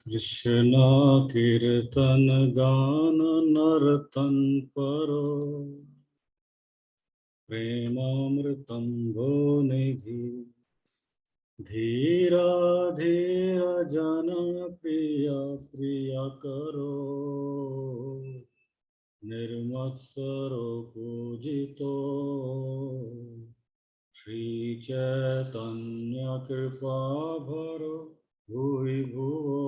कृष्ण कीर्तन गान नर्तन परो प्रेमामृतं भो निधि धीरा धीरा जन प्रिय प्रिय करो निर्मत्सरो पूजितो श्री चैतन्य कृपा भरो भुवि भुवो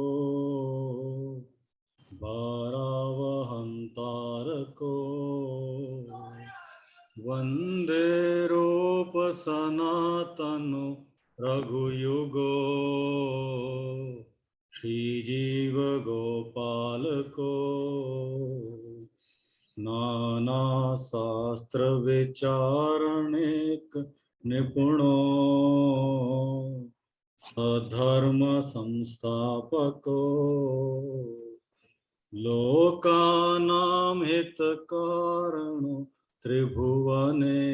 भारावहं तारको वन्दे रूप सनातनो रघुयुगो श्रीजीव गोपालको नाना शास्त्र विचारणिक निपुणो सधर्म संस्थापको लोकानां हितकारणो त्रिभुवने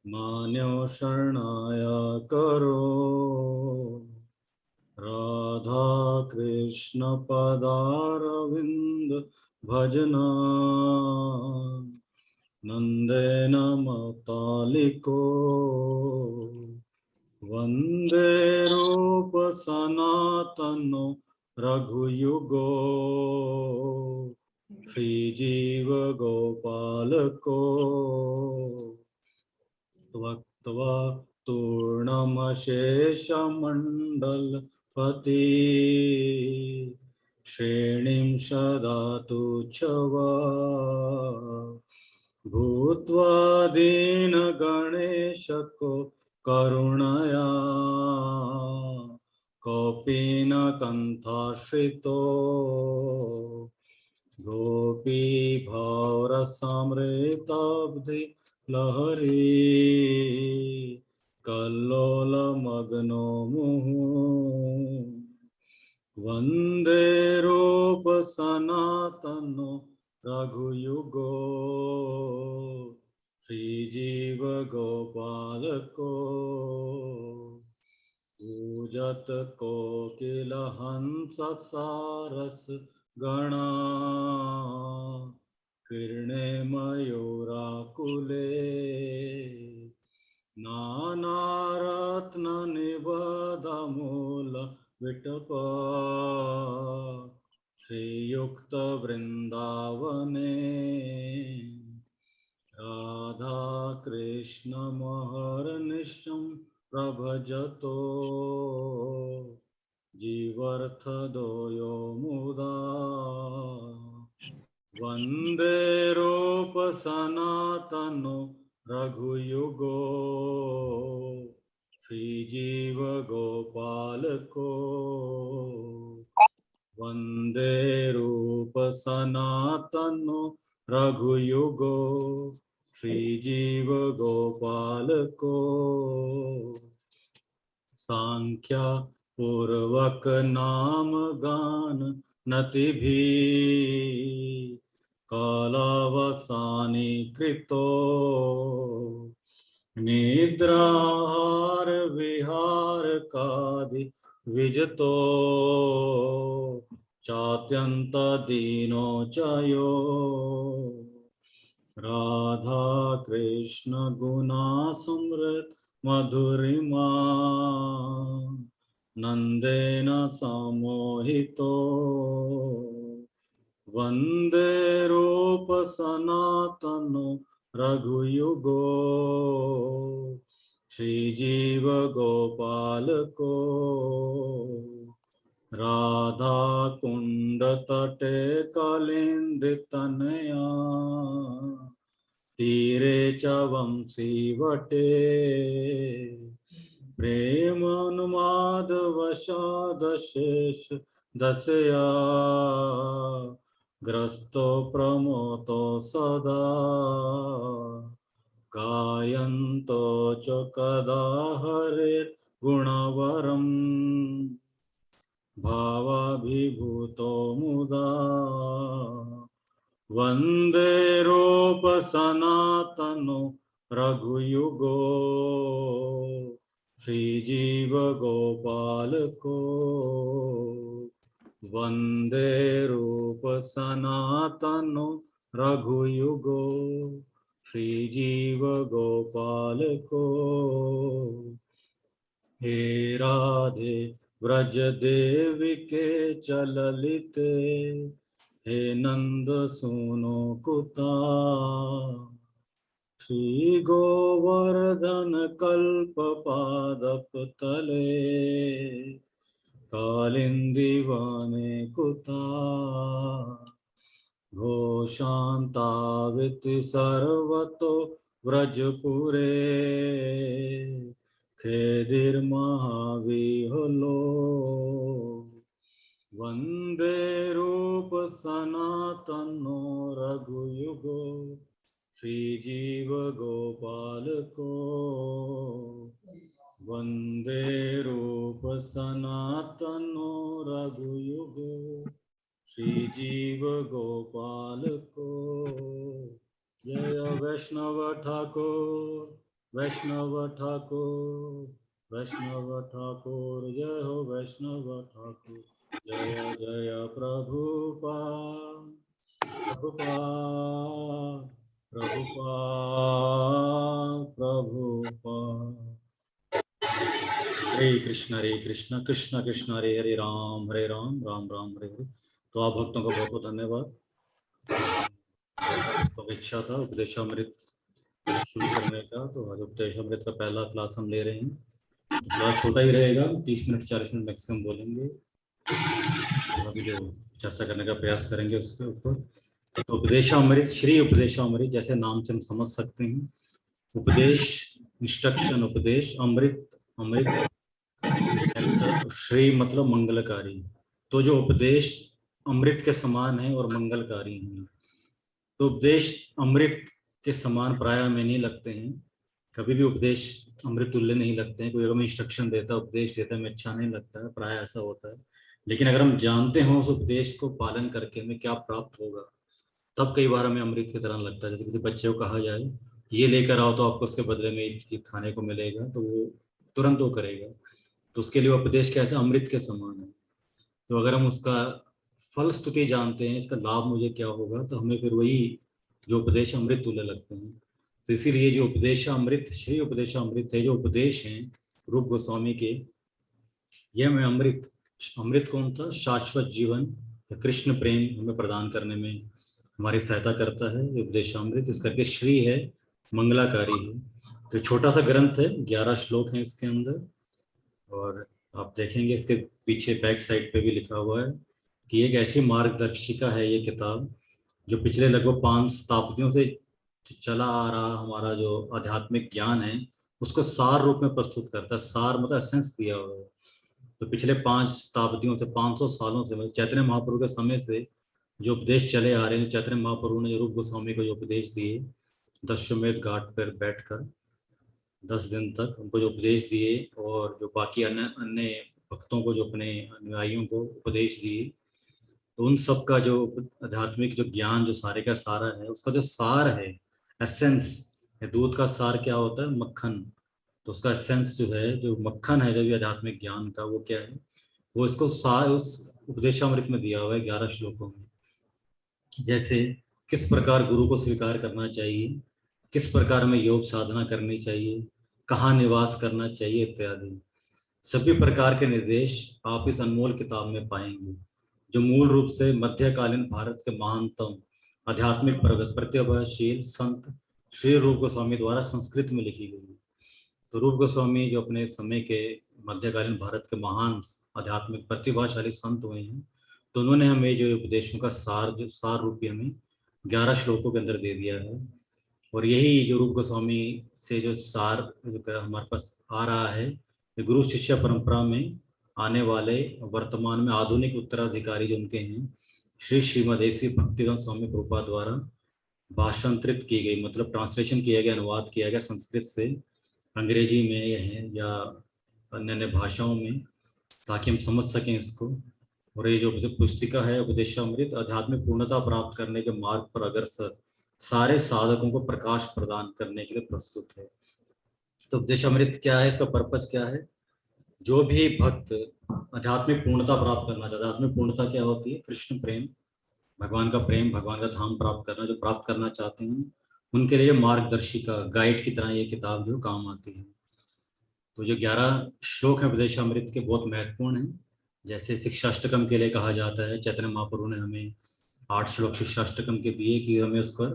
मान्यो शरणाय करो राधा कृष्ण पदारविंद भजना नंदेन मतालिको वंदे रूप सनातनो रघुयुगो श्रीजीव गोपालको त्वक्त्वा तूर्णमशेषमण्डलपति श्रेणिं सदातु च वा भूत्वा दीनगणेशको करुणया कोऽपि न कण्ठाश्रितो गोपी भावरसामृताब्धि लहरी कल्लोलमग्नो मुहुः वन्दे रूप सनातनो रघुयुगो श्रीजीव गोपालको पूजत कोकिलहंस सारस गणा किरणे मयूराकुले नानारत्ननिबधमूल विटप श्रीयुक्त वृंदावने राधा कृष्ण महर्निशं प्रभजतो जीवर्थ मुदा वन्दे रूप सनातनो रघुयुगो श्रीजीव गोपालको वन्दे रूप सनातनो रघुयुगो श्रीजीव गोपालको सांख्या पूर्वक नाम गान नतिभि कालावसानी कृतो निद्राहार विहार कादि विजतो चात्यंत दीनो चयो राधा कृष्ण गुना समृत मधुरिमा नंदेन समोहितो वन्दे रूप सनातनो रघुयुगो श्रीजीव गोपालको राधा कुंड तटे कालिंदितनया तीरे च वंशी वटे प्रेमानुमाद वशादशेष दशया ग्रस्तो प्रमोतो सदा गायन्तो च कदा हरेर् गुणवरम् भावाभिभूतो मुदा वन्दे रूप सनातनो रघुयुगो श्री जीव गोपाल को वंदे रूप सनातनो रघुयुगो श्री जीव गोपाल को हे राधे व्रज देवी के चललिते हे नंद सुनो कुता श्री गोवर्धन कल्प पादप तले कालिंदी वने कुता घोषान्ताविति सर्वतो व्रजपुरे खेदिर्महाविहलो वंदे रूप सनातनो रघुयुगो श्री जीव गोपाल को वंदे रूप सनातनो रघुयुगो श्री जीव गोपाल को जय वैष्णव ठाकुर वैष्णव ठाकुर वैष्णव ठाकुर जय हो वैष्णव ठाकुर जय जय प्रभुपाद प्रभुपाद प्रभुपाद प्रभुपाद हरे कृष्ण कृष्ण कृष्ण हरे हरे राम राम राम हरे हरे। तो आप भक्तों का बहुत बहुत धन्यवाद। तो इच्छा था उपदेशामृत शुरू करने का, तो आज उपदेशामृत का पहला क्लास हम ले रहे हैं। क्लास छोटा ही रहेगा, 30 मिनट 40 मिनट मैक्सिमम बोलेंगे। अभी जो चर्चा करने का प्रयास करेंगे उसके ऊपर। तो उपदेशामृत, श्री उपदेशामृत, जैसे नाम से हम समझ सकते हैं, उपदेश इंस्ट्रक्शन, उपदेश, अमृत अमृत, श्री मतलब मंगलकारी। तो जो उपदेश अमृत के समान है और मंगलकारी है, तो उपदेश अमृत के समान प्राय में नहीं लगते हैं। कभी भी उपदेश अमृत तुल्य नहीं लगते हैं। कोई अगर हमें इंस्ट्रक्शन देता है, उपदेश देता है, हमें अच्छा नहीं लगता है, प्राय ऐसा होता है। लेकिन अगर हम जानते हो उस उपदेश को पालन करके हमें क्या प्राप्त होगा, तब कई बार हमें अमृत की तरह लगता है। जैसे किसी बच्चे को कहा जाए ये लेकर आओ तो आपको उसके बदले में ये खाने को मिलेगा, तो वो तुरंत वो करेगा। तो उसके लिए उपदेश कैसे अमृत के समान है। तो अगर हम उसका फल स्तुति जानते हैं, इसका लाभ मुझे क्या होगा, तो हमें फिर वही जो उपदेश अमृत तुल्य लगते हैं। तो इसीलिए जो उपदेशामृत, श्री उपदेशामृत है, जो उपदेश हैं रूप गोस्वामी के, यह हमें अमृत, अमृत कौन था, शाश्वत जीवन या कृष्ण प्रेम हमें प्रदान करने में हमारी सहायता करता है। ये उपदेशामृत, इस करके श्री है, मंगलाकारी है। तो छोटा सा ग्रंथ है, 11 श्लोक हैं इसके अंदर, और आप देखेंगे इसके पीछे बैक साइड पे भी लिखा हुआ है कि एक ऐसी मार्गदर्शिका है ये किताब, जो पिछले लगभग 5 शताब्दियों से चला आ रहा हमारा जो आध्यात्मिक ज्ञान है उसको सार रूप में प्रस्तुत करता है। सार मतलब एसेंस दिया हुआ है। तो पिछले 5 शताब्दियों से, 500 सालों से, मतलब चैतन्य महाप्रभु के समय से जो उपदेश चले आ रहे हैं, चैतन्य महाप्रभु ने जो रूप गोस्वामी को जो उपदेश दिए, दशमेध घाट पर बैठकर 10 दिन तक उनको जो उपदेश दिए, और जो बाकी अन्य अन्य भक्तों को, जो अपने अनुयायियों को उपदेश दिए, तो उन सब का जो आध्यात्मिक जो ज्ञान, जो सारे का सारा है, उसका जो सार है, एसेंस, दूध का सार क्या होता है, मक्खन। तो उसका एसेंस जो है, जो मक्खन है, जो भी आध्यात्मिक ज्ञान का, वो क्या है, वो इसको सार उस उपदेशामृत में दिया हुआ है 11 श्लोकों में। जैसे किस प्रकार गुरु को स्वीकार करना चाहिए, किस प्रकार में योग साधना करनी चाहिए, कहाँ निवास करना चाहिए इत्यादि सभी प्रकार के निर्देश आप इस अनमोल किताब में पाएंगे, जो मूल रूप से मध्यकालीन भारत के महानतम आध्यात्मिक प्रगत प्रतिभाशील संत श्री रूप गोस्वामी द्वारा संस्कृत में लिखी गई है। तो रूप गोस्वामी जो अपने समय के मध्यकालीन भारत के महान आध्यात्मिक प्रतिभाशाली संत हुए हैं, तो उन्होंने हमें जो उपदेशों का सार, जो सार रूपी हमें 11 श्लोकों के अंदर दे दिया है। और यही जो रूप गोस्वामी से जो सार जो हमारे पास आ रहा है, गुरु शिष्य परंपरा में आने वाले वर्तमान में आधुनिक उत्तराधिकारी जो उनके हैं, श्री श्रीमद ऐसी भक्तिवेदांत स्वामी प्रभुपाद द्वारा भाषांतरित की गई, मतलब ट्रांसलेशन किया गया, अनुवाद किया गया संस्कृत से अंग्रेजी में या अन्य अन्य भाषाओं में, ताकि हम समझ सकें इसको। और ये जो पुस्तिका है उपदेशामृत, आध्यात्मिक पूर्णता प्राप्त करने के मार्ग पर अग्रसर सारे साधकों को प्रकाश प्रदान करने के लिए प्रस्तुत है। तो उपदेशामृत क्या है, इसका पर्पज क्या है? जो भी भक्त आध्यात्मिक पूर्णता प्राप्त करना चाहता है, आध्यात्मिक पूर्णता क्या होती है? कृष्ण प्रेम, भगवान का प्रेम, भगवान का धाम प्राप्त करना, जो प्राप्त करना चाहते हैं उनके लिए मार्गदर्शिका, गाइड की तरह ये किताब जो काम आती है। तो जो 11 श्लोक हैं उपदेशामृत के, बहुत महत्वपूर्ण हैं। जैसे शिक्षाष्टकम के लिए कहा जाता है, चैतन्य महाप्रभु ने हमें 8 श्लोक शिक्षाष्टकम के दिए कि हमें उसको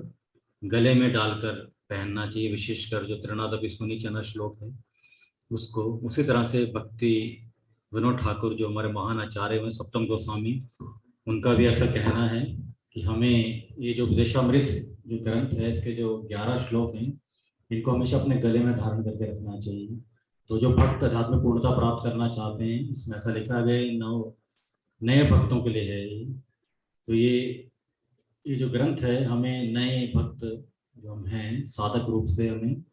गले में डालकर पहनना चाहिए, विशेषकर जो त्रिनादपि सुनीचना श्लोक है उसको। उसी तरह से भक्ति विनोद ठाकुर जो हमारे महान आचार्य हैं, सप्तम गोस्वामी, उनका भी ऐसा कहना है कि हमें ये जो उपदेशामृत जो ग्रंथ है, इसके जो 11 श्लोक हैं, इनको हमेशा अपने गले में धारण करके रखना चाहिए। तो जो भक्त अध्यात्मिक पूर्णता प्राप्त करना चाहते हैं, इसमें ऐसा लिखा गया है, नए भक्तों के लिए है ये। तो ये जो ग्रंथ है, हमें नए भक्त जो हम हैं, साधक रूप से हमें,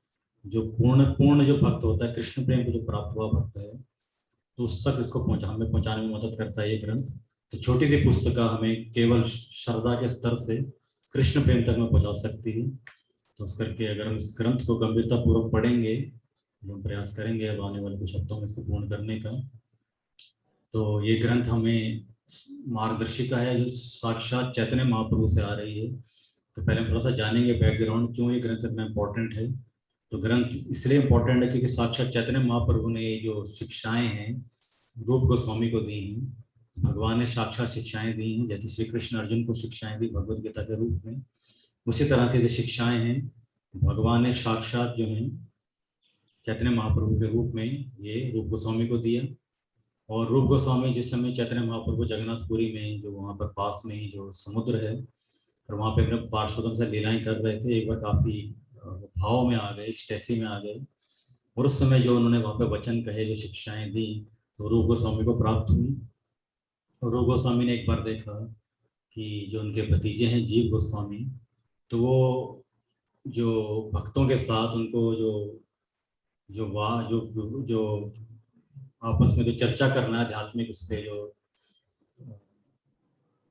जो पूर्ण पूर्ण जो भक्त होता है, कृष्ण प्रेम को जो प्राप्त हुआ भक्त है, तो उस तक इसको हमें पहुंचाने में मदद करता है ये ग्रंथ। तो छोटी सी पुस्तिका हमें केवल श्रद्धा के स्तर से कृष्ण प्रेम तक में पहुंचा सकती है। तो उस करके अगर हम इस ग्रंथ को गंभीरता पूर्वक पढ़ेंगे, हम प्रयास करेंगे अब आने वाले कुछ हफ्तों में इसको पूर्ण करने का, तो ये ग्रंथ हमें मार्गदर्शिका है जो साक्षात चैतन्य महाप्रभु से आ रही है। तो पहले हम थोड़ा सा जानेंगे बैकग्राउंड, क्यों ये ग्रंथ इतना इम्पोर्टेंट है। तो ग्रंथ इसलिए इम्पोर्टेंट है क्योंकि साक्षात चैतन्य महाप्रभु ने ये जो शिक्षाएं हैं रूप गोस्वामी को दी हैं। भगवान ने साक्षात शिक्षाएं दी हैं, जैसे श्री कृष्ण अर्जुन को शिक्षाएं दी भगवद गीता के रूप में, उसी तरह से जो शिक्षाएं हैं भगवान ने साक्षात जो हैं चैतन्य महाप्रभु के रूप में ये रूप गोस्वामी को दिया। और रूप गोस्वामी जिस समय चैतन्य महाप्रभु जगन्नाथपुरी में, जो वहाँ पर पास में ही जो समुद्र है, और वहाँ पे अपने पार्षदों से लीलाएं कर रहे थे, एक बार काफ़ी भाव में आ गए, एक्सटेसी में आ गए, और उस समय जो उन्होंने वहाँ पे वचन कहे, जो शिक्षाएं दी, तो रूप गोस्वामी को प्राप्त हुई। और रूप गोस्वामी ने एक बार देखा कि जो उनके भतीजे हैं जीव गोस्वामी, तो वो जो भक्तों के साथ उनको जो जो वाह जो आपस में जो चर्चा करना है आध्यात्मिक, उस पर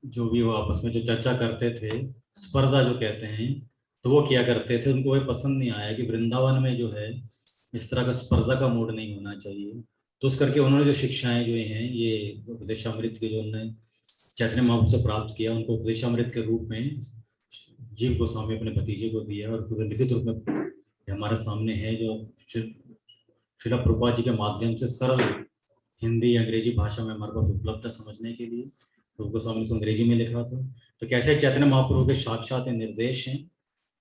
जो भी वो आपस में जो चर्चा करते थे, स्पर्धा जो कहते हैं, तो वो किया करते थे। उनको ये पसंद नहीं आया कि वृंदावन में जो है इस तरह का स्पर्धा का मूड नहीं होना चाहिए। तो उस करके उन्होंने जो शिक्षाएं जो हैं ये उपदेशामृत के जो उन्होंने चैतन्य महाप्रभु से प्राप्त किया, उनको उपदेशामृत के रूप में जीव गोस्वामी अपने भतीजे को दिया, और पूरे लिखित रूप में हमारे सामने है, जो श्रील प्रभुपाद जी के माध्यम से सरल हिंदी अंग्रेजी भाषा में हमारे पास उपलब्ध है समझने के लिए। रूप गोस्वामी ने अंग्रेजी में लिखा था। तो कैसे चैतन्य महाप्रभु के साक्षात निर्देश हैं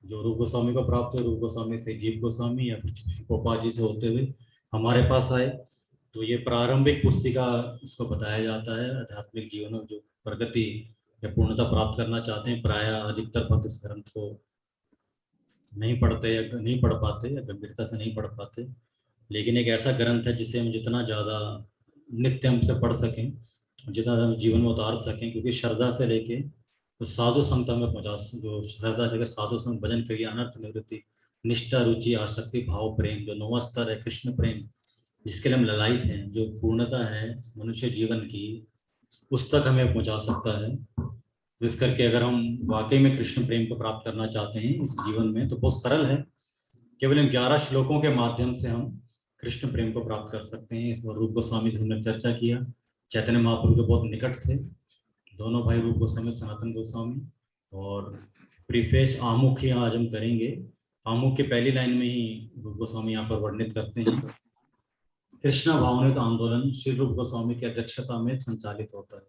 जो रूप गोस्वामी को प्राप्त हुए, रूप गोस्वामी से जीव गोस्वामी या फिर प्रभुपाद जी से होते हुए हमारे पास आए। तो ये प्रारंभिक पुस्तिका इसको बताया जाता है। आध्यात्मिक जीवन में जो प्रगति या पूर्णता प्राप्त करना चाहते हैं, प्राय अधिकतर भक्त इस ग्रंथ को नहीं पढ़ते या नहीं पढ़ पाते या गंभीरता से नहीं पढ़ पाते। लेकिन एक ऐसा ग्रंथ है जिसे हम जितना ज़्यादा नित्य हम से पढ़ सकें, जितना हम जीवन में उतार सकें, क्योंकि श्रद्धा से लेके तो साधु संत में पहुँचा, जो श्रद्धा लेकर साधु संत भजन क्रिया अनर्थ निवृत्ति निष्ठा रुचि आसक्ति भाव प्रेम, जो 9वां स्तर है कृष्ण प्रेम, जिसके लिए हम ललायत हैं, जो पूर्णता है मनुष्य जीवन की, उस तक हमें पहुँचा सकता है। तो इस करके अगर हम वाकई में कृष्ण प्रेम को प्राप्त करना चाहते हैं इस जीवन में, तो बहुत सरल है। केवल इन 11 श्लोकों के माध्यम से हम कृष्ण प्रेम को प्राप्त कर सकते हैं। इस रूप गोस्वामी से हमने चर्चा किया, चैतन्य महाप्रभु के बहुत निकट थे दोनों भाई, रूप गोस्वामी सनातन गोस्वामी। और प्रीफेस आमुख ही आज हम करेंगे। आमुख के पहली लाइन में ही रूप गोस्वामी यहाँ पर वर्णित करते हैं, कृष्णा भावनिक आंदोलन श्री रूप गोस्वामी की अध्यक्षता में संचालित होता है।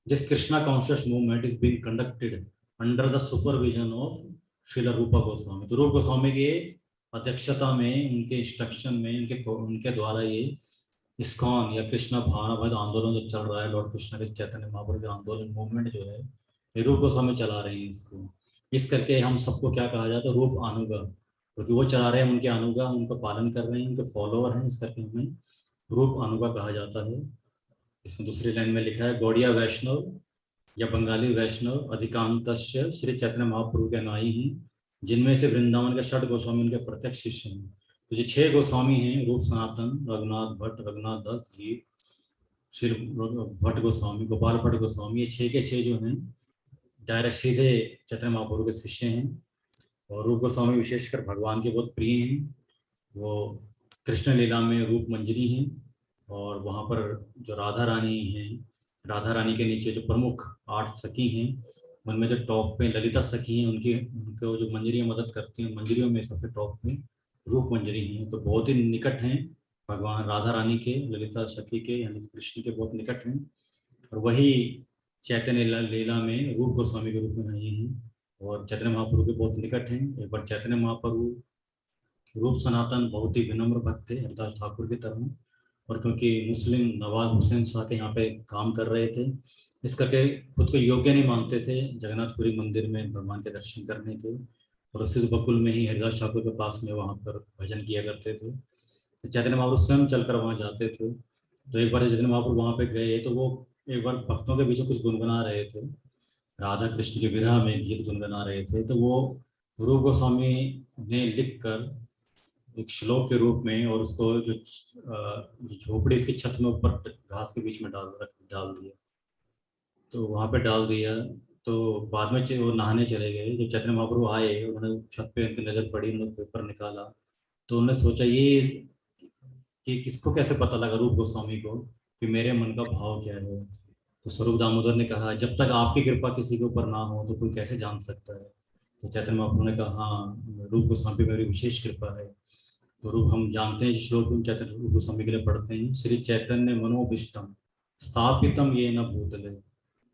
This Krishna conscious movement is being conducted under the supervision of Srila Rupa Goswami. तो रूप गोस्वामी की अध्यक्षता में, उनके इंस्ट्रक्शन में, उनके द्वारा ये इस्कॉन या कृष्णा भावनावाद आंदोलन जो चल रहा है, लॉर्ड कृष्ण के चैतन्य महाप्रभु आंदोलन मूवमेंट जो है, ये रूप गोस्वामी चला रहे हैं इसको। इस करके हम सबको क्या कहा जाता है, रूप अनुगा, क्योंकि वो चला रहे हैं, उनके अनुगा, उनका पालन कर रहे हैं, उनके फॉलोअर हैं, इस करके हमें रूप अनुगा कहा जाता है। इसमें दूसरी लाइन में लिखा है, गौड़िया वैष्णव या बंगाली वैष्णव अधिकांतस्य श्री चैतन्य महाप्रभु के अनुयायी हैं, जिनमें से वृंदावन के 6 गोस्वामी उनके प्रत्यक्ष शिष्य हैं। तो जो 6 गोस्वामी हैं, रूप सनातन, रघुनाथ भट्ट, रघुनाथ दास जी, श्री भट्ट गोस्वामी, गोपाल भट्ट गोस्वामी, ये 6 के 6 जो हैं डायरेक्ट सीधे चैतन्य महाप्रभु के शिष्य हैं। और रूप गोस्वामी विशेषकर भगवान के बहुत प्रिय हैं। वो कृष्ण लीला में रूप मंजरी हैं, और वहाँ पर जो राधा रानी हैं, राधा रानी के नीचे जो प्रमुख 8 सखी हैं, उनमें जो टॉप पे ललिता सखी हैं, उनकी उनको जो मंजरियाँ मदद करती हैं, मंजरियों में सबसे टॉप पे रूप मंजरी हैं। तो बहुत ही निकट हैं भगवान राधा रानी के, ललिता सखी के यानी कृष्ण के बहुत निकट हैं। और वही चैतन्य लीला में रूप गोस्वामी के रूप में आई हैं, और चैतन्य महाप्रभु के बहुत निकट हैं। एक बार चैतन्य महाप्रभु रूप सनातन बहुत ही विनम्र भक्त थे, हरदास ठाकुर की तरह। और क्योंकि मुस्लिम नवाब हुसैन शाह के यहाँ पे काम कर रहे थे, इस करके खुद को योग्य नहीं मानते थे जगन्नाथपुरी मंदिर में भगवान के दर्शन करने के। और उसी बकुल में ही हरिदास ठाकुर के पास में वहाँ पर भजन किया करते थे। तो चैतन्य महाप्रभु स्वयं चलकर वहाँ जाते थे। तो एक बार चैतन्य महाप्रभु वहाँ पे गए तो वो एक बार भक्तों के बीच में कुछ गुनगुना रहे थे, राधा कृष्ण के विरह में गीत गुनगुना रहे थे। तो वो रूप गोस्वामी ने लिख कर एक श्लोक के रूप में, और उसको जो झोपड़ी इसकी छत में ऊपर घास के बीच में डाल दिया। तो वहाँ पे डाल दिया। तो बाद में वो नहाने चले गए। जब चैतन्य महाप्रभु आए, उन्होंने छत पे उनकी नज़र पड़ी, उन्होंने पेपर निकाला। तो उन्होंने सोचा ये कि किसको कैसे पता लगा रूप गोस्वामी को कि मेरे मन का भाव क्या है। तो स्वरूप दामोदर ने कहा, जब तक आपकी कृपा किसी के ऊपर ना हो तो कोई कैसे जान सकता है। तो चैतन्य महाप्रभु ने कहा, हाँ रूप गोस्वामी पे मेरी विशेष कृपा है। तो रूप हम जानते हैं, श्लोक हम चैतन्य रूप गोस्वामी के लिए पढ़ते हैं, श्री चैतन्य मनोभिष्टम स्थापितम ये न भूतले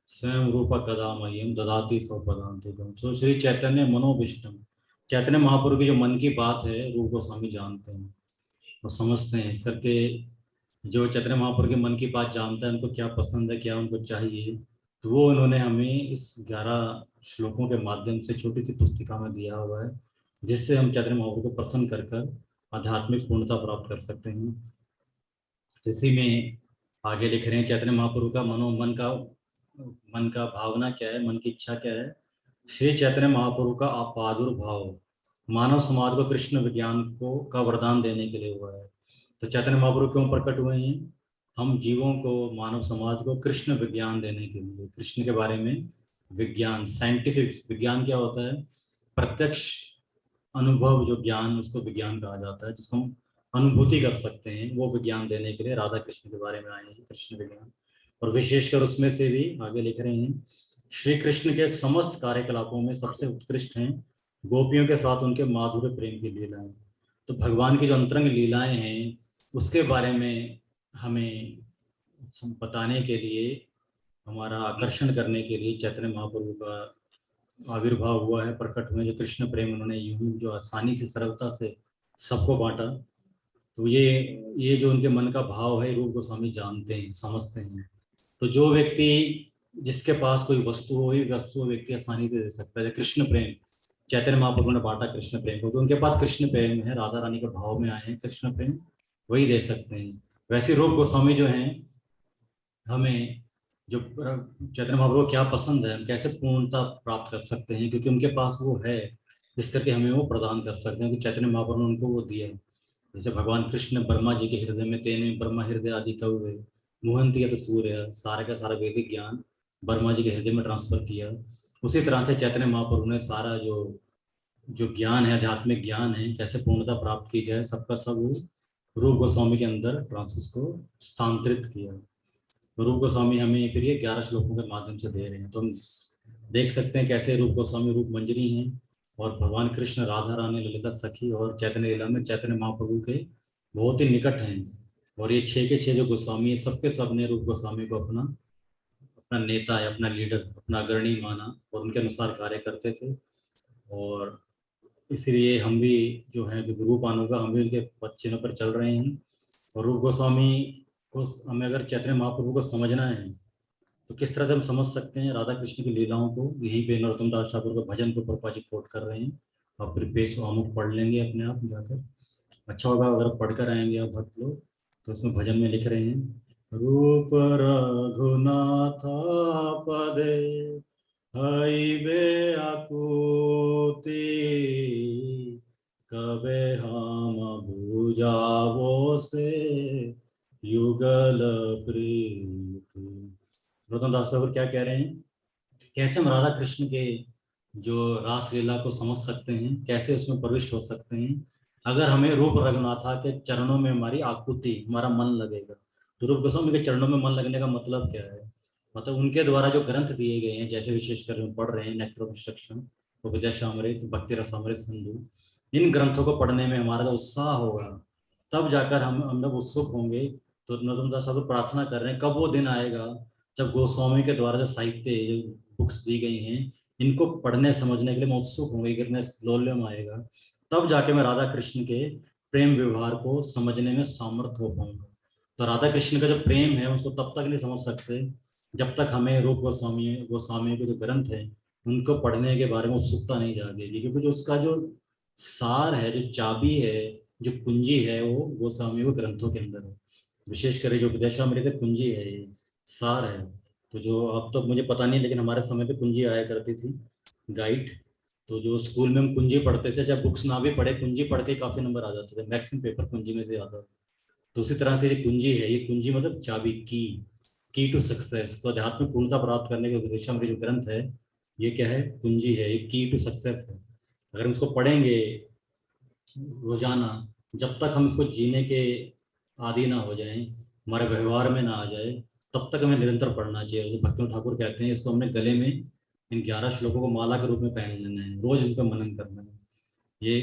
स्वयं रूप कदा मह्यम ददाति स्वपदान्तिकम। तो श्री चैतन्य मनोभिष्टम, चैतन्य महाप्रभु की जो मन की बात है रूप गोस्वामी जानते हैं और समझते हैं। इस करके जो चैतन्य महाप्रभु के मन की बात जानता है, उनको क्या पसंद है, क्या उनको चाहिए, तो वो उन्होंने हमें इस 11 श्लोकों के माध्यम से छोटी सी पुस्तिका में दिया हुआ है, जिससे हम चैतन्य महाप्रभु को प्रसन्न कर कर आध्यात्मिक पूर्णता प्राप्त कर सकते हैं। तो इसी में आगे लिख रहे हैं, चैतन्य महाप्रभु का मन का भावना क्या है, मन की इच्छा क्या है। श्री चैतन्य महाप्रभु का प्रादुर्भाव मानव समाज को कृष्ण विज्ञान को का वरदान देने के लिए हुआ है। तो चैतन्य महाप्रभु क्यों प्रकट हुए हैं? हम जीवों को, मानव समाज को कृष्ण विज्ञान देने के लिए, कृष्ण के बारे में विज्ञान, साइंटिफिक विज्ञान क्या होता है? प्रत्यक्ष अनुभव जो ज्ञान, उसको विज्ञान कहा जाता है, जिसको हम अनुभूति कर सकते हैं। वो विज्ञान देने के लिए राधा कृष्ण के बारे में आए हैं, कृष्ण विज्ञान। और विशेषकर उसमें से भी आगे लिख रहे हैं, श्री कृष्ण के समस्त कार्यकलापों में सबसे उत्कृष्ट हैं गोपियों के साथ उनके माधुर्य प्रेम की लीलाएं। तो भगवान की जो अंतरंग लीलाएं हैं, उसके बारे में हमें बताने के लिए, हमारा आकर्षण करने के लिए चैतन्य महाप्रभु का आविर्भाव हुआ है, प्रकट हुए। जो कृष्ण प्रेम उन्होंने यूं जो आसानी से, सरलता से सबको बांटा। तो ये जो उनके मन का भाव है, रूप गोस्वामी जानते हैं, समझते हैं। तो जो व्यक्ति, जिसके पास कोई वस्तु हो, ही वस्तु व्यक्ति आसानी से दे सकता है। कृष्ण प्रेम, चैतन्य महाप्रभु ने बांटा कृष्ण प्रेम को, तो उनके पास कृष्ण प्रेम है, राधा रानी के भाव में आए हैं, कृष्ण प्रेम वही दे सकते हैं। वैसे रूप गोस्वामी जो हैं, हमें जो चैतन्य महाप्रभु को क्या पसंद है, हम कैसे पूर्णता प्राप्त कर सकते हैं, क्योंकि उनके पास वो है, इस करके हमें वो प्रदान कर सकते हैं कि चैतन्य महाप्रभु ने उनको वो दिया। जैसे भगवान कृष्ण ब्रह्मा जी के हृदय में, तेने ब्रह्मा हृदय आदि कवि मोहंती तो सूर्य, सारे का सारा वैदिक ज्ञान ब्रह्मा जी के हृदय में ट्रांसफर किया। उसी तरह से चैतन्य महाप्रभु ने सारा जो जो ज्ञान है, आध्यात्मिक ज्ञान है, कैसे पूर्णता प्राप्त की जाए, सबका सब वो रूप गोस्वामी के अंदर ट्रांसफर को स्थानांतरित किया। तो रूप गोस्वामी हमें फिर ये 11 श्लोकों के माध्यम से दे रहे हैं। तो हम देख सकते हैं कैसे रूप गोस्वामी रूप मंजरी हैं, और भगवान कृष्ण, राधा रानी, ललिता सखी और चैतन्य लीला में चैतन्य महाप्रभु के बहुत ही निकट हैं। और ये 6 के 6 जो गोस्वामी है, सबके सब ने रूप गोस्वामी को अपना अपना नेता या अपना लीडर, अपना अग्रणी माना, और उनके अनुसार कार्य करते थे। और इसलिए हम भी जो है, जो रूप आनुगा, हम भी उनके पद चिन्हों पर चल रहे हैं। और रूप गोस्वामी को हमें अगर चैतन्य महाप्रभु को समझना है, तो किस तरह से हम समझ सकते हैं राधा कृष्ण की लीलाओं को? यहीं पे नरोत्तम दास ठाकुर के भजन को प्रभुपाद जी कोट कर रहे हैं। आप फिर पेश आमुख पढ़ लेंगे अपने आप जाकर, अच्छा होगा अगर पढ़कर आएंगे आप भक्त लोग। तो उसमें भजन में लिख रहे हैं, रूप रघुनाथ पदे हईबे आकुति कबे हम बुझावो से युगल प्रीति। नरोत्तम दास ठाकुर क्या कह रहे हैं? कैसे हम राधा कृष्ण के जो रासलीला को समझ सकते हैं, कैसे उसमें प्रविष्ट हो सकते हैं? अगर हमें रूप रघुनाथा के चरणों में हमारी आकुति, हमारा मन लगेगा। तो रूप गोस्वामी के चरणों में मन लगने का मतलब क्या है? मतलब उनके द्वारा जो ग्रंथ दिए गए हैं, जैसे विशेषकर हम पढ़ रहे हैं नेक्टर ऑफ इंस्ट्रक्शन, उपदेशामृत, भक्ति रसामृत सिंधु, इन ग्रंथों को पढ़ने में हमारा जो उत्साह होगा, तब जाकर हम लोग उत्सुक होंगे। तो नरोत्तम दास ठाकुर प्रार्थना कर रहे हैं, कब वो दिन आएगा जब गोस्वामी के द्वारा जो साहित्य, जो बुक्स दी गई हैं, इनको पढ़ने समझने के लिए मैं उत्सुक होंगे, कितने लोल्यम आएगा, तब जाके मैं राधा कृष्ण के प्रेम व्यवहार को समझने में सामर्थ्य हो पाऊंगा। तो राधा कृष्ण का जो प्रेम है उसको तब तक नहीं समझ सकते जब तक हमें रूप गोस्वामी गोस्वामी के जो ग्रंथ है उनको पढ़ने के बारे में उत्सुकता नहीं जागेगी, क्योंकि जो उसका जो सार है, जो चाबी है, जो कुंजी है, वो गोस्वामी के ग्रंथों के अंदर है। विशेषकर जो उपदेशामृत कुंजी है, ये सार है। तो जो अब तो मुझे पता नहीं, लेकिन हमारे समय पे कुंजी आया करती थी, गाइड। तो जो स्कूल में हम कुंजी पढ़ते थे, जब बुक्स ना भी पढ़े, कुंजी पढ़ के काफी नंबर आ जाते थे, मैक्सिमम पेपर कुंजी में से आता था। तो उसी तरह से ये कुंजी है, ये कुंजी मतलब चाबी, की टू सक्सेस। तो आध्यात्मिक पूर्णता प्राप्त करने के उपदेशम जो ग्रंथ है, ये क्या है? कुंजी है, ये की टू सक्सेस है। अगर हम इसको पढ़ेंगे रोजाना, जब तक हम इसको जीने के आदी ना हो जाएं, हमारे व्यवहार में ना आ जाए, तब तक हमें निरंतर पढ़ना चाहिए। तो भक्ति ठाकुर कहते हैं, इसको हमने गले में इन 11 श्लोकों को माला के रूप में पहन लेना है, रोज उन पर मनन करना है। ये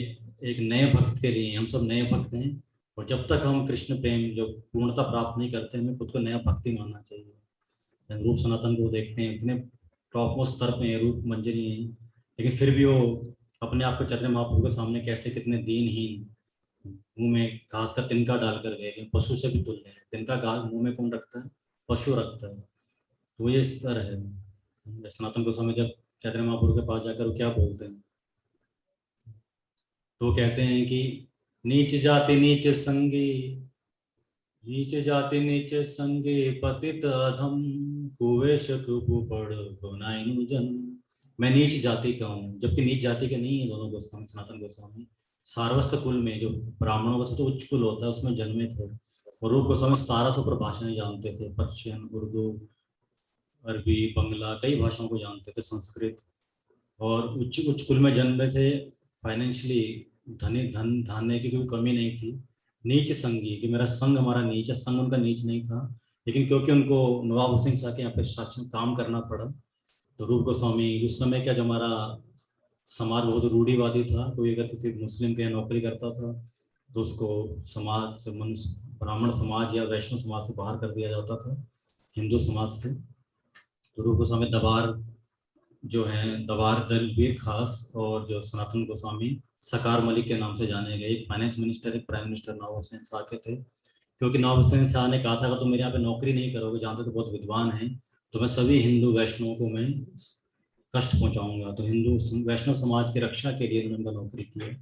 एक नए भक्त के लिए, हम सब नए भक्त हैं, और जब तक हम कृष्ण प्रेम जो पूर्णता प्राप्त नहीं करते, हमें खुद को नया भक्ति मानना चाहिए। हम रूप सनातन को देखते हैं, इतने टॉप मोस्ट स्तर पे हैं, रूप मंजरी हैं, लेकिन फिर भी वो अपने आप को चैतन्य महाप्रभु के सामने कैसे कितने दीनहीन, मुंह में घास का तिनका डालकर गए, लेकिन पशु से भी तुल्य है। तिनका घास मुंह में कौन रखता है? पशु रखता है। तो ये स्तर है। सनातन गोस्वामी जब चैतन्य महाप्रभु के पास जाकर वो क्या बोलते हैं, तो कहते हैं कि नीच जाति नीच संगी, नीच जाति नीच संगे पतित अधम, कुवेश कुपड़ गुनाइन जन। मैं नीच जाति का हूँ, जबकि नीच जाति के नहीं है दोनों गोस्वामी, सनातन गोस्वामी सारवस्थ कुल में, जो ब्राह्मणों का तो उच्च कुल होता है, उसमें जन्मे थे। और रूप गोस्वामी 1700 पर भाषाएं जानते थे, पर्शियन, उर्दू, अरबी, बंगला, कई भाषाओं को जानते थे, संस्कृत। और उच्च उच्च कुल में जन्मे थे। फाइनेंशियली धनी, धन धान्य की कोई कमी नहीं थी। नीच संगी, कि मेरा संग हमारा नीच है, संग उनका नीच नहीं था, लेकिन क्योंकि उनको नवाब हुसैन शाह के यहाँ पे शासन काम करना पड़ा, तो रूप गोस्वामी उस समय क्या, जो हमारा समाज बहुत रूढ़िवादी था, कोई अगर किसी मुस्लिम के यहाँ नौकरी करता था तो उसको समाज से, मनुष्य ब्राह्मण समाज या वैष्णव समाज से बाहर कर दिया जाता था, हिंदू समाज से। तो रूप गोस्वामी दबार जो हैं, दवार दलवीर खास, और जो सनातन गोस्वामी सकार मलिक के नाम से जाने गए, एक फाइनेंस मिनिस्टर, एक प्राइम मिनिस्टर नवाब हुसैन शाह के थे। क्योंकि नवाब हुसैन शाह ने कहा था कि तुम मेरे यहाँ पे नौकरी नहीं करोगे, जानते तो बहुत विद्वान हैं, तो मैं सभी हिंदू वैष्णवों को मैं कष्ट पहुंचाऊंगा। तो हिंदू वैष्णव समाज की रक्षा के लिए उन्होंने उनका नौकरी की।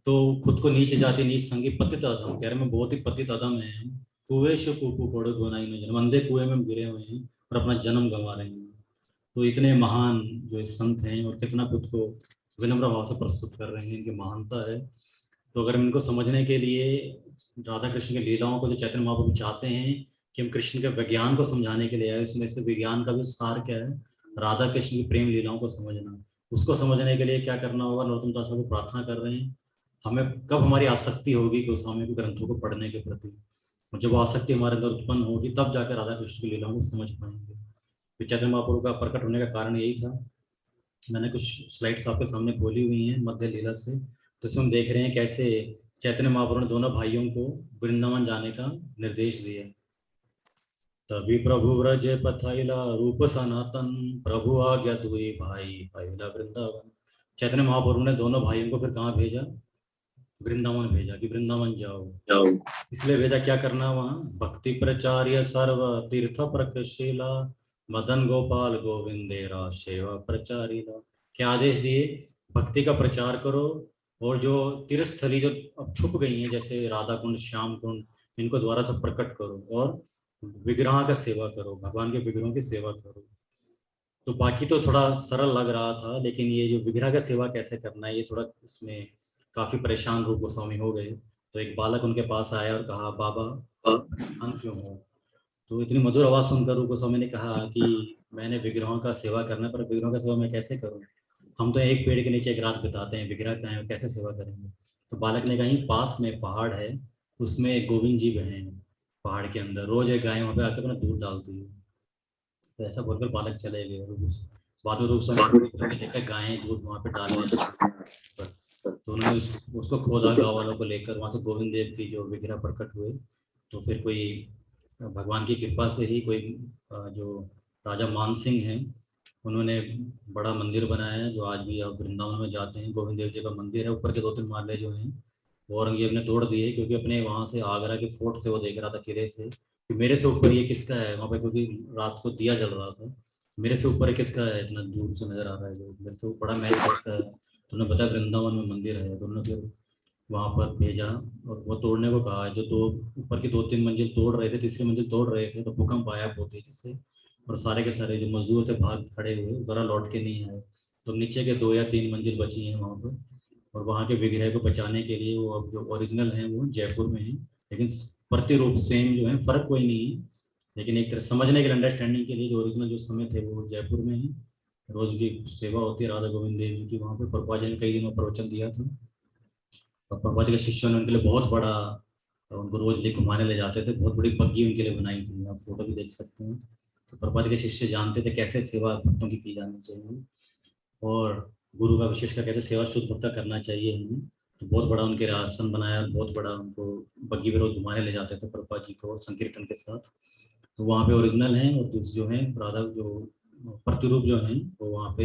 तो खुद को नीच जाति नीच संगी पतित अधम कह रहे, मैं बहुत ही पतित अधम है, कुएं से कुकू पड़ो गोनाई में जन्म, अंधे कुएं में गिरे हुए हैं और अपना जन्म गंवा रहे हैं। तो इतने महान जो इस संत हैं, और कितना खुद को विनम्र भाव से प्रस्तुत कर रहे हैं, इनकी महानता है। तो अगर हम इनको समझने के लिए राधा कृष्ण की लीलाओं को, जो चैतन्य महाप्रभु चाहते हैं कि हम कृष्ण के विज्ञान को समझाने के लिए आए, उसमें से विज्ञान का भी सार क्या है? राधा कृष्ण की प्रेम लीलाओं को समझना। उसको समझने के लिए क्या करना होगा? नरोत्तम दास को प्रार्थना कर रहे हैं, हमें कब हमारी आसक्ति होगी गोस्वामी के ग्रंथों को पढ़ने के प्रति, और जब वो आसक्ति हमारे अंदर उत्पन्न होगी, तब जाकर राधा कृष्ण की लीलाओं को समझ पाएंगे। तो चैतन्य महाप्रभु का प्रकट होने का कारण यही था। मैंने कुछ स्लाइड्स आपके सामने खोली हुई हैं मध्य लीला से, तो इसमें हम देख रहे हैं कैसे चैतन्य महाप्रभु ने दोनों भाइयों को वृंदावन जाने का निर्देश दिया। तभी प्रभु व्रज पथैला रूप सनातन, प्रभु आज्ञा दुई भाई पहला वृंदावन। चैतन्य महाप्रभु ने दोनों भाइयों को फिर कहाँ भेजा? वृंदावन भेजा, कि वृंदावन जाओ। जाओ इसलिए भेजा, क्या करना वहाँ? भक्ति प्रचार्य सर्व तीर्थ प्रकशीला, मदन गोपाल गोविंदेरा सेवा प्रचारिला। क्या आदेश दिए? भक्ति का प्रचार करो, और जो तीर्थस्थली जो अब छुप गई हैं, जैसे राधा कुंड, श्याम कुंड, इनको द्वारा सब प्रकट करो, और विग्रह का सेवा करो, भगवान के विग्रहों की सेवा करो। तो बाकी तो थोड़ा सरल लग रहा था, लेकिन ये जो विग्रह का सेवा कैसे करना है, ये थोड़ा इसमें काफी परेशान रूप गोस्वामी हो गए। तो एक बालक उनके पास आया और कहा, बाबा हम क्यों हो? तो इतनी मधुर आवाज सुनकर रूप गोस्वामी ने कहा कि मैंने विग्रहों का सेवा करना है, पर विग्रहों का सेवा मैं कैसे करूं? हम तो एक पेड़ के नीचे एक रात बिताते हैं, विग्रह का है, कैसे सेवा करेंगे? तो बालक ने कहीं पास में पहाड़ है, उसमें गोविंद जी हैं पहाड़ के अंदर, रोज एक गाय वहाँ पे आके अपना दूध डालती है। तो ऐसा बोलकर बालक चले गए। और बाद में रूप समय देखा गायें दूध वहाँ पे डाल रही हैं पर। तो उन्होंने उसको खोदा गाँव वालों को लेकर, वहाँ से गोविंद देव की जो विग्रह प्रकट हुए। तो फिर कोई भगवान की कृपा से ही कोई जो राजा मान सिंह हैं, उन्होंने बड़ा मंदिर बनाया है, जो आज भी आप वृंदावन में जाते हैं गोविंद देव जी का मंदिर है। ऊपर के 2-3 माले जो हैं वो औरंगजेब ने तोड़ दिए, क्योंकि अपने वहाँ से आगरा के फोर्ट से वो देख रहा था, किले से, कि मेरे से ऊपर ये किसका है वहाँ पे, क्योंकि रात को दिया जल रहा था। मेरे से ऊपर किसका है, इतना दूर से नजर आ रहा है जो, मेरे से बड़ा महल किसका है। तो उन्होंने बताया वृंदावन में मंदिर है। तो उन्होंने फिर वहाँ पर भेजा और वो तोड़ने को कहा। जो दो ऊपर की 2-3 मंजिल तोड़ रहे थे, तीसरी मंजिल तोड़ रहे थे, तो भूकंप आया बहुत तेजी से, और सारे के सारे जो मजदूर थे भाग खड़े हुए, दोबारा लौट के नहीं आए। तो नीचे के 2 या 3 मंजिल बची हैं वहाँ पर। और वहाँ के विग्रह को बचाने के लिए वो अब जो ओरिजिनल हैं वो जयपुर में है, लेकिन प्रतिरूप सेम जो है, फर्क कोई नहीं है। लेकिन एक तरह समझने के लिए, अंडरस्टैंडिंग के लिए, जो ओरिजिनल जो समय थे वो जयपुर में है। रोज की सेवा होती है राधा गोविंद देव जी की वहाँ पे। प्रभुपाद जी ने कई दिनों प्रवचन दिया था, और प्रभुपाद जी के शिष्यों ने उनके लिए बहुत बड़ा, उनको रोज ले घुमाने ले जाते थे, बहुत बड़ी बग्गी उनके लिए बनाई थी, आप फोटो भी देख सकते हैं। तो प्रभुपाद जी के शिष्य जानते थे कैसे सेवा भक्तों की जानी चाहिए, और गुरु का विशेषकर कहते सेवा शुद्ध भक्ता करना चाहिए हमें। तो बहुत बड़ा उनके लिए आसन बनाया, बहुत बड़ा उनको बग्गी में रोज घुमाने ले जाते थे प्रभुपाद जी को संकीर्तन के साथ। तो वहाँ पे ओरिजिनल है, और जो है राधा जो प्रतिरूप जो हैं वो वहाँ पे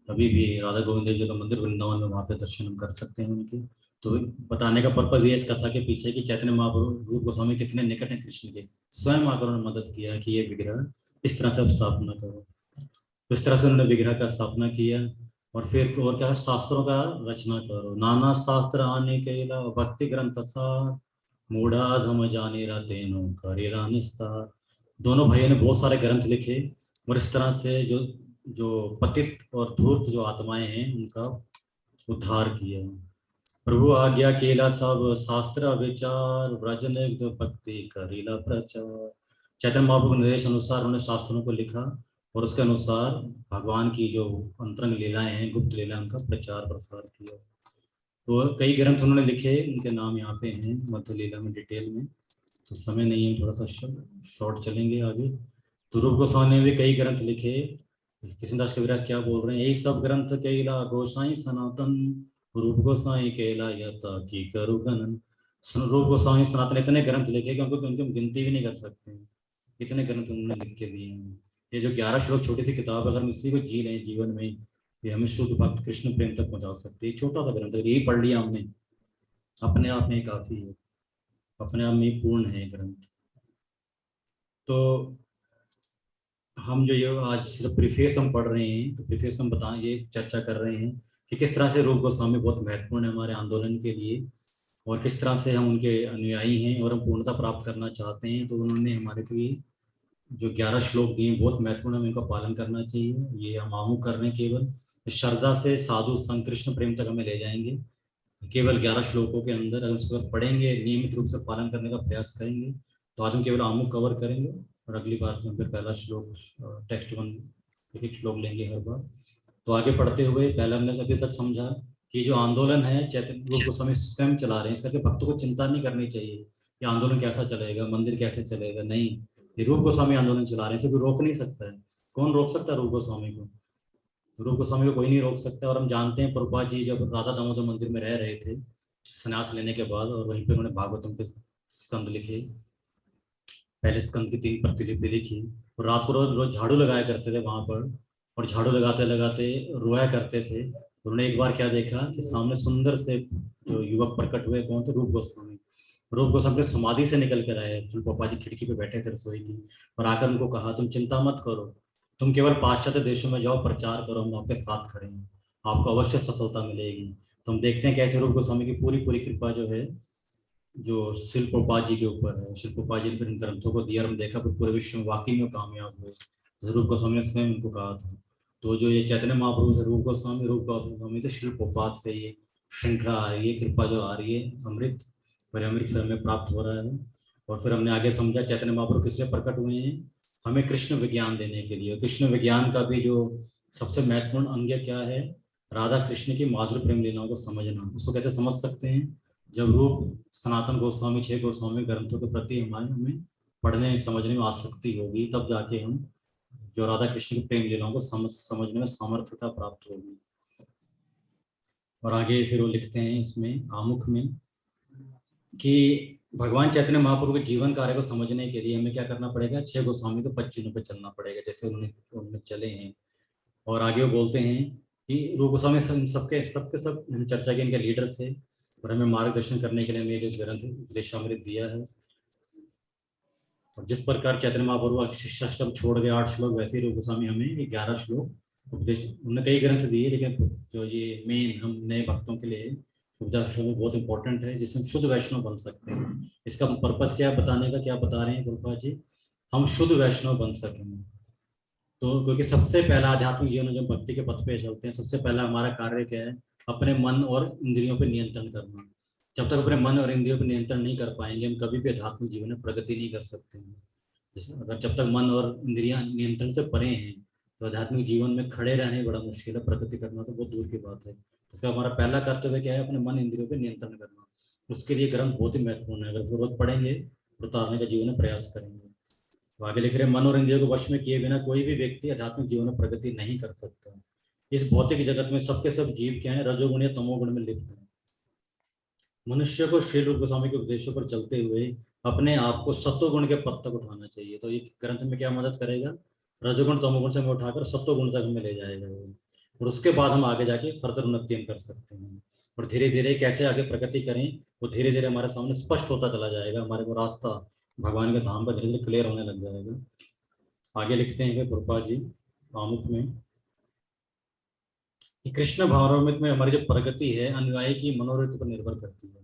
अभी भी राधा गोविंद जी का मंदिर वृंदावन में, वहाँ पे दर्शन हम कर सकते हैं उनके। तो बताने का पर्पज ये इस कथा के पीछे कि चैतन्य महाप्रभु रूप गोस्वामी कितने निकट हैं कृष्ण के, स्वयं आकर उन्होंने मदद किया कि ये विग्रह इस तरह से स्थापना करो। तो इस तरह से उन्होंने विग्रह का स्थापना किया। और फिर और क्या, शास्त्रों का रचना करो, नाना शास्त्र आने के अलावा भक्ति ग्रंथ सार, मूढ़ाधम जाने तेनो करेला निस्तार। दोनों भाइयों ने बहुत सारे ग्रंथ लिखे, और इस तरह से जो जो पतित और धूर्त जो आत्माएं हैं उनका उद्धार किया। प्रभु आज्ञा केला सब शास्त्र विचार, व्रजन भक्ति करेला प्रचार। चैतन्य महाप्रभु के निर्देश अनुसार उन्होंने शास्त्रों को लिखा, और उसके अनुसार भगवान की जो अंतरंग लीलाएं हैं, गुप्त लीलाएं, उनका प्रचार प्रसार किया। तो कई ग्रंथ उन्होंने लिखे, उनके नाम यहाँ पे हैं मध्य लीला में डिटेल में, तो समय नहीं है, थोड़ा सा शॉर्ट चलेंगे आगे। तो रूप गोस्वामी ने भी कई ग्रंथ लिखे। कृष्णदास कविराज क्या बोल रहे हैं, यही सब ग्रंथ केला गोसाई सनातन, रूप गोसाई केला यथा की करू गणन। रूप गोस्वामी सनातन इतने ग्रंथ लिखे कि उनको हम गिनती भी नहीं कर सकते हैं, इतने ग्रंथ उन्होंने लिख के दिए हैं। ये जो 11 श्लोक छोटी सी किताब, अगर हम इसी को जी लें जीवन में, ये हमें शुद्ध भक्त कृष्ण प्रेम तक पहुंचा सकती है। छोटा सा ग्रंथ है, यही पढ़ लिया हमने, अपने आप में काफी है, अपने आप में पूर्ण है ग्रंथ। तो हम जो ये आज सिर्फ प्रीफेस हम पढ़ रहे हैं, तो प्रीफेस में बताएं, ये चर्चा कर रहे हैं कि किस तरह से रूप गोस्वामी बहुत महत्वपूर्ण है हमारे आंदोलन के लिए, और किस तरह से हम उनके अनुयायी हैं और हम पूर्णता प्राप्त करना चाहते हैं। तो उन्होंने हमारे लिए जो 11 श्लोक दिए बहुत महत्वपूर्ण, हमें इनका पालन करना चाहिए। ये हम आमुख कर रहे हैं, केवल श्रद्धा से साधु संग कृष्ण प्रेम तक हमें ले जाएंगे। केवल 11 श्लोकों के अंदर अगर उसको पढ़ेंगे, नियमित रूप से पालन करने का प्रयास करेंगे, तो आज हम केवल आमुख कवर करेंगे, और अगली बार से हम फिर पहला श्लोक टेक्स्ट वन एक एक श्लोक लेंगे हर बार। तो आगे पढ़ते हुए पहले हमने अभी तक समझा कि जो आंदोलन है चैतन्य रूप गोस्वामी स्वयं चला रहे हैं, इसका भक्तों को चिंता नहीं करनी चाहिए कि आंदोलन कैसा चलेगा, मंदिर कैसे चलेगा। नहीं, ये रूप गोस्वामी आंदोलन चला रहे हैं, इसे कोई रोक नहीं सकता है। कौन रोक सकता है रूप गोस्वामी को? रूप गोस्वामी को कोई नहीं रोक सकता। और हम जानते हैं प्रभुपाद जी जब राधा दामोदर मंदिर में रह रहे थे संन्यास लेने के बाद, और वहीं पर उन्होंने भागवतम के स्कंद लिखे, पहले स्कंद की 3 प्रतिलिपि लिखी, और रात को रोज रोज झाड़ू लगाया करते थे वहां पर, और झाड़ू लगाते लगाते रोया करते थे। उन्होंने एक बार क्या देखा कि सामने सुंदर से जो युवक प्रकट हुए, कौन थे? रूप गोस्वामी। रूप गोस्वामी अपने समाधि से निकल कर आए, पापा जी खिड़की पे बैठे थे रसोई की, और आकर उनको कहा तुम चिंता मत करो, तुम केवल पाश्चात्य देशों में जाओ, प्रचार करो, हम आपके साथ खड़े हैं, आपको अवश्य सफलता मिलेगी। तो हम देखते हैं कैसे रूप गोस्वामी की पूरी पूरी कृपा जो है, जो शिल प्रभुपाद जी के ऊपर है, शिल प्रभुपाद जी ने फिर इन ग्रंथों को दिया, और हम देखा फिर पूरे विश्व में वाकई में कामयाब हुए, तो रूप गोस्वामी ने स्वयं उनको कहा था। तो जो ये चैतन्य महाप्रभु से रूप गोस्वामी से शिल प्रभुपाद से ये श्रृंखला आ रही है, कृपा जो आ रही है, अमृत पर अमृत फिर हमें प्राप्त हो रहा है। और फिर हमने आगे समझा चैतन्य महाप्रभु किस लिए प्रकट हुए हैं, हमें कृष्ण विज्ञान देने के लिए। कृष्ण विज्ञान का भी जो सबसे महत्वपूर्ण अंग क्या है, राधा कृष्ण की माधुर प्रेम लीलाओं को समझना। उसको कैसे समझ सकते हैं? जब रूप सनातन गोस्वामी 6 गोस्वामी ग्रंथों के प्रति हमें पढ़ने समझने में आसक्ति होगी, तब जाके हम जो राधा कृष्ण की प्रेम लीलाओं को समझने में सामर्थ्यता प्राप्त होगी। और आगे फिर वो लिखते हैं इसमें आमुख में कि भगवान चैतन्य महाप्रभु के जीवन कार्य को समझने के लिए हमें क्या करना पड़ेगा? 6 गोस्वामी के 25 पे चलना पड़ेगा, जैसे उन्होंने उन्होंने चले हैं। और आगे वो बोलते हैं कि रूप गोस्वामी सबके सबके सब चर्चा के इनके लीडर थे, और हमें मार्गदर्शन करने के लिए हमें जो ग्रंथ उपदेशामृत दिया है। और जिस प्रकार चैतन्य महाप्रभु शिष्याष्टक छोड़ गए 8 श्लोक, वैसे ही रूप गोस्वामी हमें ये 11 श्लोक उपदेश, उन्होंने कई ग्रंथ दिए, लेकिन जो ये मेन हम नए भक्तों के लिए उपदेश में बहुत इंपॉर्टेंट है, जिससे हम शुद्ध वैष्णव बन सकते हैं। इसका पर्पज क्या है बताने का? क्या बता रहे हैं गुरुपाद जी? हम शुद्ध वैष्णव बन सकेंगे। तो क्योंकि सबसे पहला आध्यात्मिक जीवन में जब भक्ति के पथ पे चलते हैं, सबसे पहला हमारा कार्य क्या है? अपने मन और इंद्रियों पर नियंत्रण करना। जब तक अपने मन और इंद्रियों पर नियंत्रण नहीं कर पाएंगे, हम कभी भी आध्यात्मिक जीवन में प्रगति नहीं कर सकते हैं। जैसे अगर जब तक मन और इंद्रियां नियंत्रण से परे हैं, तो आध्यात्मिक जीवन में खड़े रहने बड़ा मुश्किल है, प्रगति करना तो बहुत दूर की बात है। इसका हमारा पहला कर्तव्य क्या है? अपने मन इंद्रियों पर नियंत्रण करना। उसके लिए ग्रंथ बहुत ही महत्वपूर्ण है, अगर जरूरत पड़ेंगे तो उतारने का जीवन में प्रयास करेंगे। तो आगे लिख रहे हैं, मन और इंद्रियों को वश में किए बिना कोई भी व्यक्ति आध्यात्मिक जीवन में प्रगति नहीं कर सकता। इस भौतिक जगत में सबके सब जीव क्या है? रजोगुण या तमोगुण में लिप्त है। मनुष्य को श्री रूप गोस्वामी के उपदेशों पर चलते हुए अपने आप को सत्वगुण के पद तक उठाना चाहिए। तो ये ग्रंथ में क्या मदद करेगा? रजोगुण तमोगुण से हमें उठाकर सत्वगुण तक हमें ले जाएगा वो। और उसके बाद हम आगे जाके फर्दर उन्नति हम कर सकते हैं। और धीरे धीरे कैसे आगे प्रगति करें, वो धीरे धीरे हमारे सामने स्पष्ट होता चला जाएगा। हमारे को रास्ता भगवान के धाम का धीरे धीरे क्लियर होने लग जाएगा। आगे लिखते हैं गुरुपाद जी आमुख में कि कृष्ण भावनामृत में हमारी जो प्रगति है अनुयायी की मनोवृत्ति पर निर्भर करती है।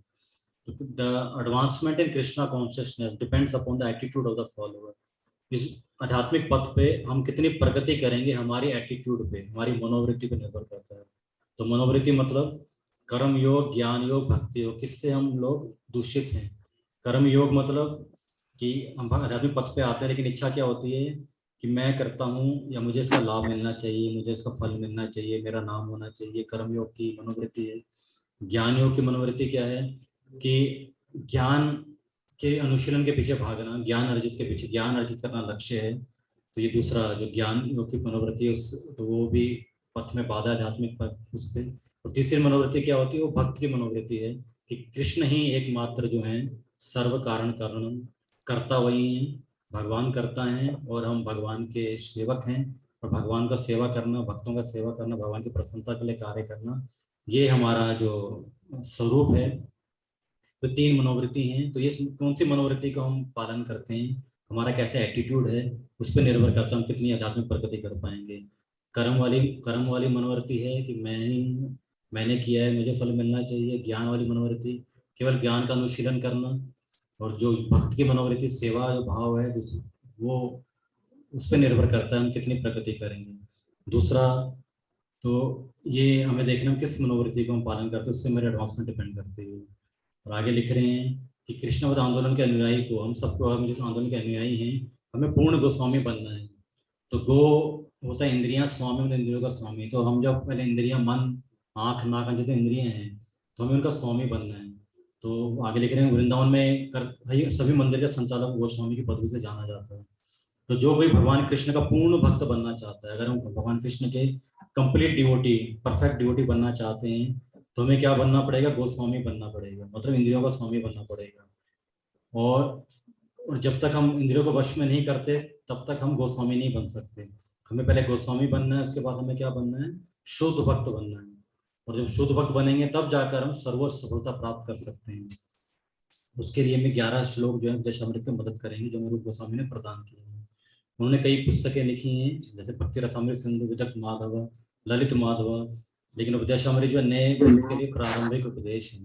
The advancement in Krishna consciousness depends upon the attitude of the follower. इस आध्यात्मिक पथ पे हम कितनी प्रगति करेंगे हमारी एटीट्यूड पे, हमारी मनोवृत्ति पे निर्भर करता है। तो मनोवृत्ति मतलब कर्म योग, ज्ञान योग, भक्ति योग, किससे हम लोग दूषित हैं? कर्म योग मतलब कि हम आध्यात्मिक पथ पे आते हैं, लेकिन इच्छा क्या होती है कि मैं करता हूँ या मुझे इसका लाभ मिलना चाहिए, मुझे इसका फल मिलना चाहिए, मेरा नाम होना चाहिए। कर्म योग की मनोवृत्ति है। ज्ञान योग की मनोवृत्ति क्या है कि ज्ञान के अनुशीलन के पीछे भागना, ज्ञान अर्जित के पीछे, ज्ञान अर्जित करना लक्ष्य है। तो ये दूसरा जो ज्ञान योग की मनोवृत्ति है, उस तो वो भी पथ में बाधा आध्यात्मिक पथ उस पर। और तीसरी मनोवृत्ति क्या होती है? वो भक्त की मनोवृत्ति है कि कृष्ण ही एकमात्र जो है सर्व कारण कारण करता वही है, भगवान करता है, और हम भगवान के सेवक हैं। और भगवान का सेवा करना, भक्तों का सेवा करना, भगवान की प्रसन्नता के लिए कार्य करना, ये हमारा जो स्वरूप है। तो 3 मनोवृत्ति हैं। तो ये कौन सी मनोवृत्ति को हम पालन करते हैं, हमारा कैसा एटीट्यूड है, उस पर निर्भर करता है हम कितनी आध्यात्मिक प्रगति कर पाएंगे। कर्म वाली मनोवृत्ति है कि मैंने किया है, मुझे फल मिलना चाहिए। ज्ञान वाली मनोवृत्ति केवल ज्ञान का अनुशीलन करना। और जो भक्त की मनोवृत्ति, सेवा जो भाव है, वो उस पर निर्भर करता है हम कितनी प्रगति करेंगे। दूसरा, तो ये हमें देखना है किस मनोवृत्ति को हम पालन करते हैं, उससे मेरे एडवांसमेंट डिपेंड करती है। और आगे लिख रहे हैं कि कृष्णवत आंदोलन के अनुयायी को, हम सबको, हम जिस आंदोलन के अनुयायी हैं, हमें पूर्ण गोस्वामी बनना है। तो गो होता है इंद्रियां, स्वामी मतलब इंद्रियों का स्वामी। तो हम जब पहले इंद्रियां, मन, आँख, नाक जितने इंद्रियां हैं, तो हमें उनका स्वामी बनना है। तो आगे लिख रहे हैं वृंदावन में सभी मंदिर के संचालक गोस्वामी की पदवी से जाना जाता है। तो जो कोई भगवान कृष्ण का पूर्ण भक्त बनना चाहता है, अगर हम भगवान कृष्ण के कंप्लीट डिवोटी, परफेक्ट डिवोटी बनना चाहते हैं, तो हमें क्या बनना पड़ेगा? गोस्वामी बनना पड़ेगा, मतलब इंद्रियों का स्वामी बनना पड़ेगा। और जब तक हम इंद्रियों को वश में नहीं करते, तब तक हम गोस्वामी नहीं बन सकते। हमें पहले गोस्वामी बनना है, उसके बाद हमें क्या बनना है? शुद्ध भक्त बनना है। और जब शुद्ध भक्त बनेंगे, तब जाकर हम सर्वोच्च सफलता प्राप्त कर सकते हैं। उसके लिए हमें 11 श्लोक जो है उपदेशामृत में मदद करेंगे, जो मेरे गोस्वामी ने प्रदान किए हैं। उन्होंने कई पुस्तकें लिखी हैं, जैसे भक्ति रसामृत, सिंधु विदक माधव, ललित माधव। लेकिन उपदेशामृत जो है नए भक्त के लिए प्रारंभिक उपदेश है।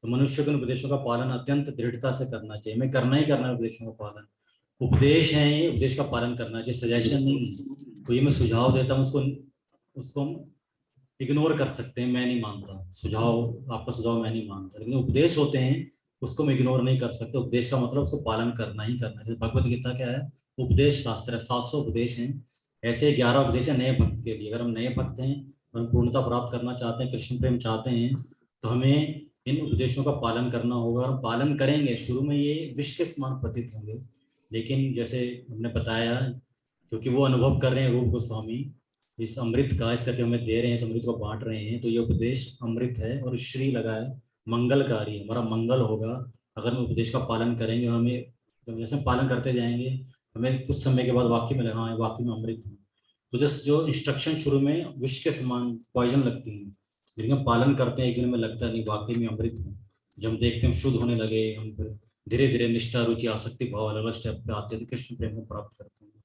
तो मनुष्य को उपदेशों का पालन अत्यंत दृढ़ता से करना चाहिए। हमें करना ही करना है उपदेशों का पालन। उपदेश है ये, उपदेश का पालन करना चाहिए, सजेशन नहीं है। तो ये मैं सुझाव देता हूँ, उसको हम इग्नोर कर सकते हैं, मैं नहीं मानता सुझाव, आपका सुझाव मैं नहीं मानता, लेकिन उपदेश होते हैं उसको हम इग्नोर नहीं कर सकते। उपदेश का मतलब उसको पालन करना ही करना है। जैसे भगवत गीता क्या है? उपदेश शास्त्र है, 700 उपदेश हैं। ऐसे 11 उपदेश है नए भक्त के लिए। अगर हम नए भक्त हैं हम पूर्णता प्राप्त करना चाहते हैं, कृष्ण प्रेम चाहते हैं, तो हमें इन उपदेशों का पालन करना होगा। और पालन करेंगे, शुरू में ये विष के समान प्रतीत होंगे, लेकिन जैसे हमने बताया, क्योंकि वो अनुभव कर रहे हैं रूप गोस्वामी इस अमृत का, इस करके हमें दे रहे हैं, इस अमृत को बांट रहे हैं, तो ये उपदेश अमृत है और श्री लगा है, मंगलकारी है, हमारा मंगल होगा अगर हम उपदेश का पालन करेंगे। और हमें जैसे हम पालन करते जाएंगे, हमें कुछ समय के बाद वाकई में लगा, हाँ वाकई में अमृत है। तो जस्ट जो इंस्ट्रक्शन शुरू में विष के समान पॉइजन लगती है, लेकिन हम पालन करते हैं, एक दिन में लगता है नहीं वाकई में अमृत है। जब हम देखते हैं हम शुद्ध होने लगे, हम फिर धीरे धीरे निष्ठा, रुचि, आसक्ति भाव अलग अलग स्टेप पे आते हैं, तो कृष्ण प्रेम को प्राप्त करते हैं।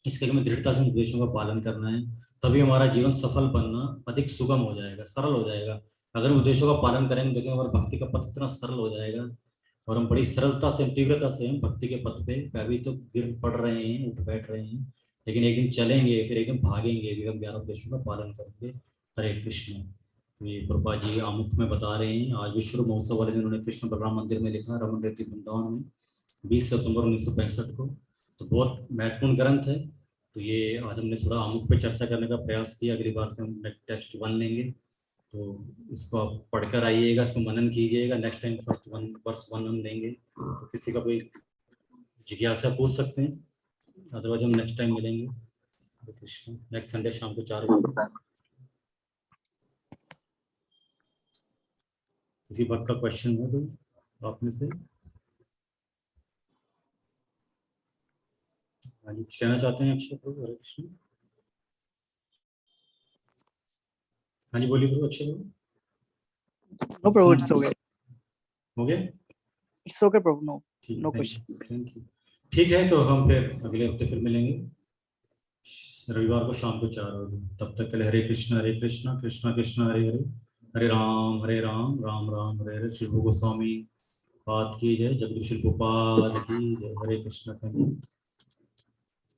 इसके लिए हमें दृढ़ता से उपदेशों का पालन करना है, तभी हमारा जीवन सफल बनना अधिक सुगम हो जाएगा, सरल हो जाएगा। अगर हम उपदेशों का पालन करेंगे, देखेंगे हमारा भक्ति का पथ इतना सरल हो जाएगा, और हम बड़ी सरलता से, तीव्रता से हम भक्ति के पथ पे, अभी तो गिर पड़ रहे हैं, उठ बैठ रहे हैं, लेकिन एक दिन चलेंगे, फिर एक दिन भागेंगे, फिर हम 11 उपदेशों का पालन करेंगे। हरे कृष्ण। तो ये प्रभा जी आमुख में बता रहे हैं, आज विश्व महोत्सव वाले दिन उन्होंने कृष्ण बलराम मंदिर में लिखा, रमन रेती वृंदावन में, 20 सितंबर 1965 को। तो बहुत महत्वपूर्ण ग्रंथ है। तो ये आज हमने थोड़ा आमुख पे चर्चा करने का प्रयास किया, अगली बार से हम टेक्स्ट 1 लेंगे, तो इसको आप पढ़कर आइएगा, इसको मनन कीजिएगा। नेक्स्ट टाइम फर्स्ट वर्ष 1 हम लेंगे, तो किसी का कोई जिज्ञासा पूछ सकते हैं, अदरवाइज हम नेक्स्ट टाइम मिलेंगे। कृष्ण, नेक्स्ट संडे शाम को 4 बजे। किसी भक्त का क्वेश्चन है तो आप में से? हाँ जी, कुछ कहना चाहते हैं अक्षय प्रभु? हरे कृष्ण। हाँ जी बोलिए प्रभु, अक्षय प्रभु। No, Prabhu, it's okay. हो गया? It's okay, Prabhu. No, no thank questions. You. ठीक है, तो हम फिर अगले हफ्ते फिर मिलेंगे रविवार को शाम को 4 बजे। तब तक के लिए हरे कृष्ण कृष्ण कृष्ण हरे हरे, हरे राम राम राम हरे हरे। श्री गोस्वामी पाद की जय, जगदीश गोपाल की जय। हरे कृष्ण। Thank you.